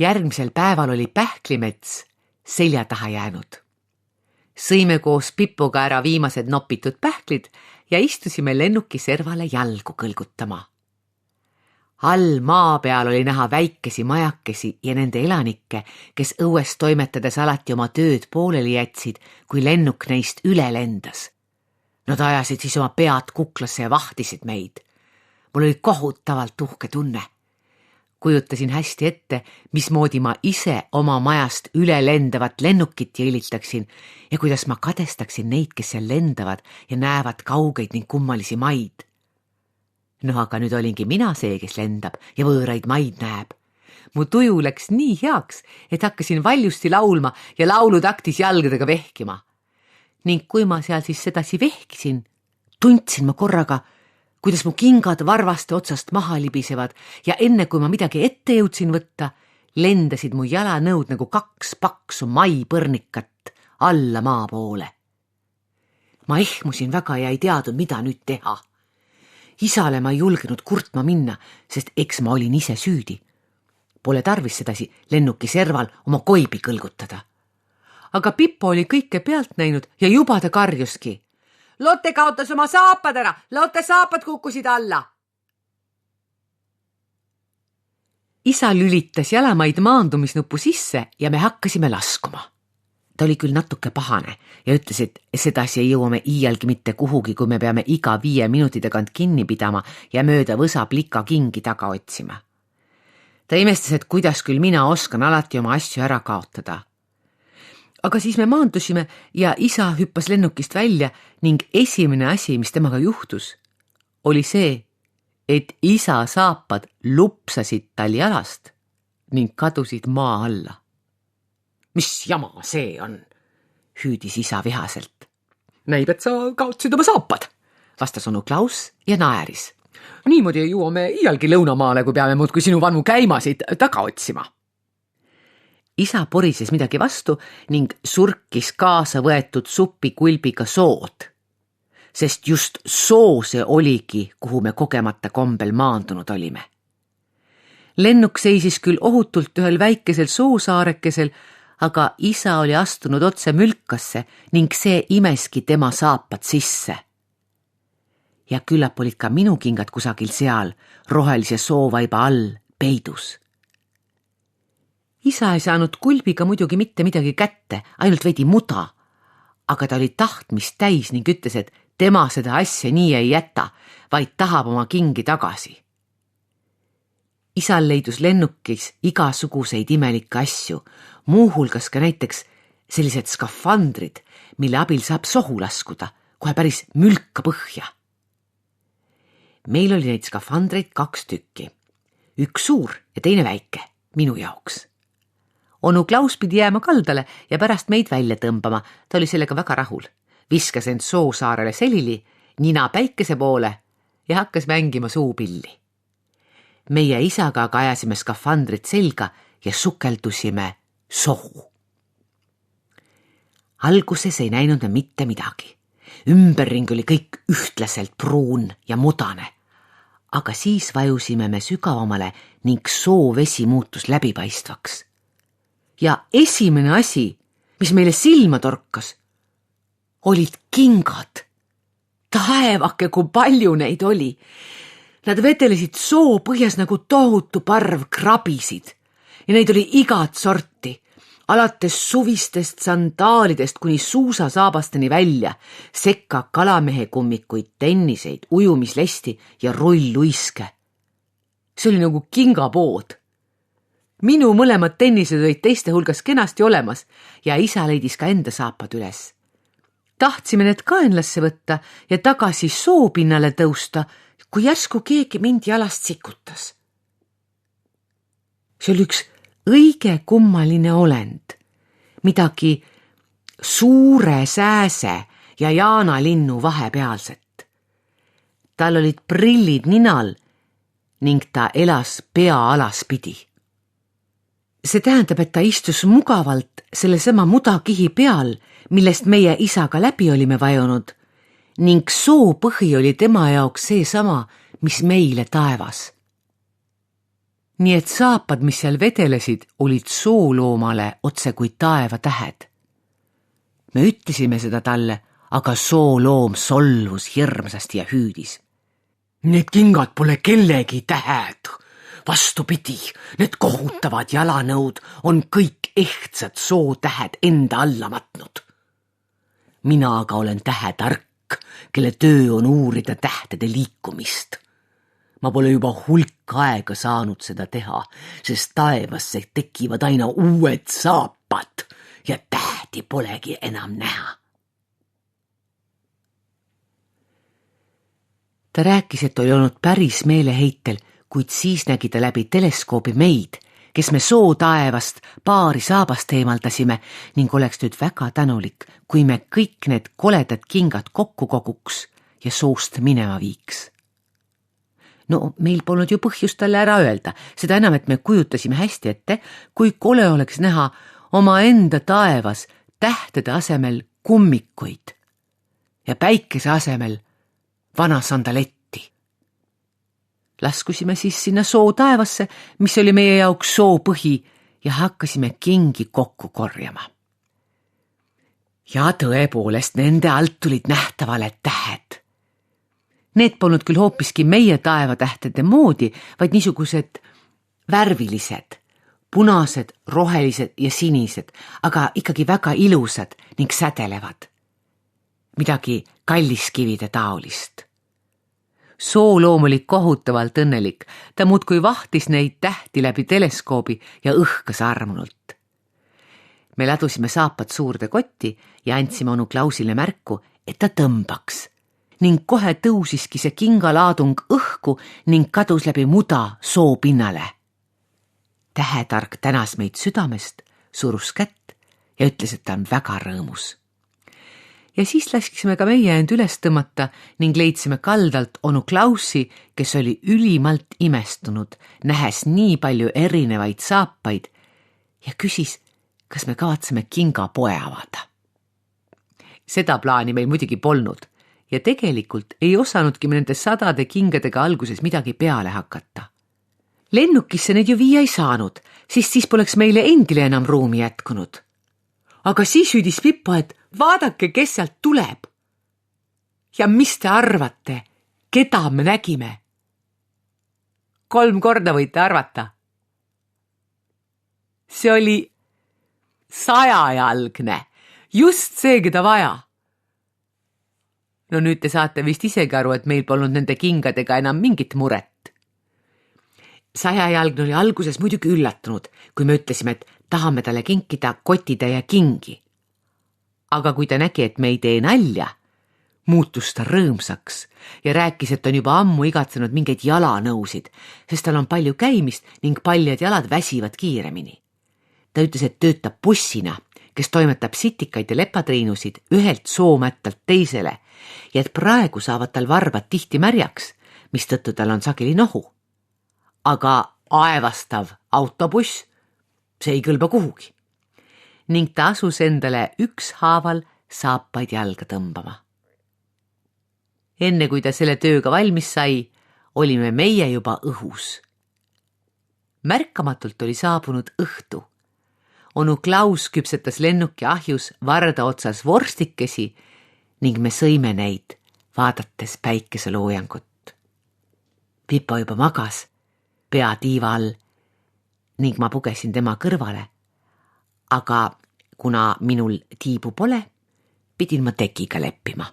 Järgmisel päeval oli pähklimets selja taha jäänud. Sõime koos Pipuga ära viimased nopitud pähklid ja istusime lennuki servale jalgu kõlgutama. All maa peal oli näha väikesi majakesi ja nende elanikke, kes õues toimetades alati oma tööd pooleli jätsid, kui lennuk neist üle lendas. Nad ajasid siis oma pead kuklasse ja vahtisid meid. Mul oli kohutavalt uhke tunne. Kujutasin hästi ette, mismoodi ma ise oma majast üle lendavat lennukit jõilitaksin ja kuidas ma kadestaksin neid, kes seal lendavad ja näevad kaugeid ning kummalisi maid. No aga nüüd olingi mina see, kes lendab ja võõraid maid näeb. Mu tuju läks nii heaks, et hakkasin valjusti laulma ja laulutaktis jalgadega vehkima. Ning kui ma seal siis sedasi vehkisin, tundsin ma korraga, kuidas mu kingad varvaste otsast maha libisevad ja enne kui ma midagi ette jõudsin võtta, lendasid mu jalanõud nagu 2 paksu maipõrnikat alla maa poole. Ma ehmusin väga ja ei teadnud, mida nüüd teha. Isale ma ei julgenud kurtma minna, sest eks ma olin ise süüdi. Pole tarvis sedasi lennuki serval oma koibi kõlgutada. Aga Pippo oli kõike pealt näinud ja juba ta karjuski. Lotte kaotas oma saapad ära, Lotte saapad kukkusid alla. Isa lülitas jalamaid maandumisnupu sisse ja me hakkasime laskuma. Ta oli küll natuke pahane ja ütles, et sedasi ei jõuame iialgi mitte kuhugi, kui me peame iga 5 minuti tagant kinni pidama ja mööda võsa plika kingi taga otsima. Ta imestas, et kuidas küll mina oskan alati oma asju ära kaotada. Aga siis me maandusime ja isa hüppas lennukist välja ning esimene asi, mis temaga juhtus, oli see, et isa saapad lupsasid tal jalast ning kadusid maa alla. Mis jama see on, hüüdis isa vihaselt. Näib, et sa kaotsid oma saapad, vastas onu Klaus ja naeris. Niimoodi jõuame iialgi lõunamaale, kui peame muudkui sinu vanu käimasid taga otsima. Isa porises midagi vastu ning surkis kaasa võetud supikulbiga sood, sest just soo see oligi, kuhu me kogemata kombel maandunud olime. Lennuk seisis küll ohutult ühel väikesel soosaarekesel, aga isa oli astunud otse mülkasse ning see imeski tema saapad sisse. Ja küllap olid ka minu kingad kusagil seal, rohelise soovaiba all, peidus. Isa ei saanud kulbiga muidugi mitte midagi kätte, ainult veidi muda, aga ta oli tahtmist täis ning ütles, et tema seda asja nii ei jäta, vaid tahab oma kingi tagasi. Isal leidus lennukis igasuguseid imelikke asju, muuhulgas ka näiteks sellised skafandrid, mille abil saab sohu laskuda, kohe päris mülka põhja. Meil oli neid skafandreid 2 tükki, üks suur ja teine väike, minu jaoks. Onu Klaus pidi jääma kaldale ja pärast meid välja tõmbama, ta oli sellega väga rahul, viskas end soosaarele selili, nina päikese poole ja hakkas mängima suupilli. Meie isaga aga ajasime skafandrit selga ja sukeldusime sohu. Alguses ei näinud me mitte midagi. Ümberring oli kõik ühtlaselt pruun ja mudane, aga siis vajusime me sügavamale ning soovesi muutus läbipaistvaks. Ja esimene asi, mis meile silma torkas, olid kingad. Taevake, kui palju neid oli. Nad vedelesid soo põhjas nagu tohutu parv krabisid ja neid oli igat sorti, alates suvistest sandaalidest kuni suusasaabasteni välja, sekka kalamehekummikuid, tenniseid, ujumislesti ja rulluiske. See oli nagu kingapood. Minu mõlemad tennised olid teiste hulgas kenasti olemas ja isa leidis ka enda saapad üles. Tahtsime need kaenlasse võtta ja tagasi soopinnale tõusta, kui järsku keegi mind jalast sikutas. See oli üks õige kummaline olend, midagi suure sääse ja jaanalinnu vahepealset. Tal olid prillid ninal ning ta elas pea alaspidi. See tähendab, et ta istus mugavalt sellesama mudakihi peal, millest meie isaga läbi olime vajunud, ning soopõhi oli tema jaoks seesama, mis meile taevas. nii et saapad, mis seal vedelesid, olid sooloomale otse kui taevatähed. Me ütlesime seda talle, aga sooloom solvus hirmsasti ja hüüdis. Need kingad pole kellegi tähed. Vastupidi, need kohutavad jalanõud on kõik ehtsad sootähed enda alla matnud. Mina aga olen tähetark, kelle töö on uurida tähtede liikumist. Ma pole juba hulk aega saanud seda teha, sest taevasse tekivad aina uued saapad ja tähti polegi enam näha. Ta rääkis, et oli olnud päris meeleheitel, kuid siis nägi ta läbi teleskoobi meid, kes me sootaevast paari saabast eemaldasime ning oleks nüüd väga tänulik, kui me kõik need koledad kingad kokku koguks ja soost minema viiks. No meil polnud ju põhjust talle ära öelda, seda enam, et me kujutasime hästi ette, kui kole oleks näha omaenda taevas tähtede asemel kummikuid ja päikese asemel vana sandaletti. Laskusime siis sinna sootaevasse, mis oli meie jaoks soopõhi ja hakkasime kingi kokku korjama. Ja tõepoolest nende alt tulid nähtavale tähed. Need polnud küll hoopiski meie taevatähtede moodi, vaid niisugused värvilised, punased, rohelised ja sinised, aga ikkagi väga ilusad ning sädelevad. Midagi kalliskivide taolist. Sooloom oli kohutavalt õnnelik, ta muudkui vahtis neid tähti läbi teleskoobi ja õhkas armunult. Me ladusime saapad suurde kotti ja andsime onu Klausile märku, et ta tõmbaks ning kohe tõusiski see kingalaadung õhku ning kadus läbi muda soopinnale. Tähetark tänas meid südamest, surus kätt ja ütles, et ta on väga rõõmus. Ja siis laskisime ka meie end üles tõmmata ning leidsime kaldalt onu Klausi, kes oli ülimalt imestunud, nähes nii palju erinevaid saapaid ja küsis, kas me kavatseme kingapoe avada. Seda plaani meil muidugi polnud ja tegelikult ei osanudki me nende sadade kingadega alguses midagi peale hakata. Lennukisse neid ju viia ei saanud, siis poleks meile endile enam ruumi jätkunud. Aga siis hüüdis Pippo, et vaadake, kes sealt tuleb. Ja mis te arvate, keda me nägime? 3 korda võite arvata. See oli 100-jalgne, just see, keda vaja. No nüüd te saate vist isegi aru, et meil polnud nende kingadega enam mingit muret. 100-jalgne oli alguses muidugi üllatunud, kui me ütlesime, et tahame talle kinkida kotitäie kingi. Aga kui ta nägi, et me ei tee nalja, muutus ta rõõmsaks ja rääkis, et on juba ammu igatsenud mingeid jalanõusid, sest tal on palju käimist ning paljad jalad väsivad kiiremini. Ta ütles, et töötab bussina, kes toimetab sitikaid ja lepatriinusid ühelt soomättalt teisele ja et praegu saavad tal varbad tihti märjaks, mistõttu tal on sageli nohu. Aga aevastav autobuss, see ei kõlba kuhugi. Ning ta asus endale ükshaaval saapaid jalga tõmbama. Enne kui ta selle tööga valmis sai, olime meie juba õhus. Märkamatult oli saabunud õhtu. Onu Klaus küpsetas lennuki ahjus varda otsas vorstikesi ning me sõime neid, vaadates päikeseloojangut. Pippo juba magas, pea tiiva all ning ma pugesin tema kõrvale, aga kuna minul tiibu pole, pidin ma tekiga leppima.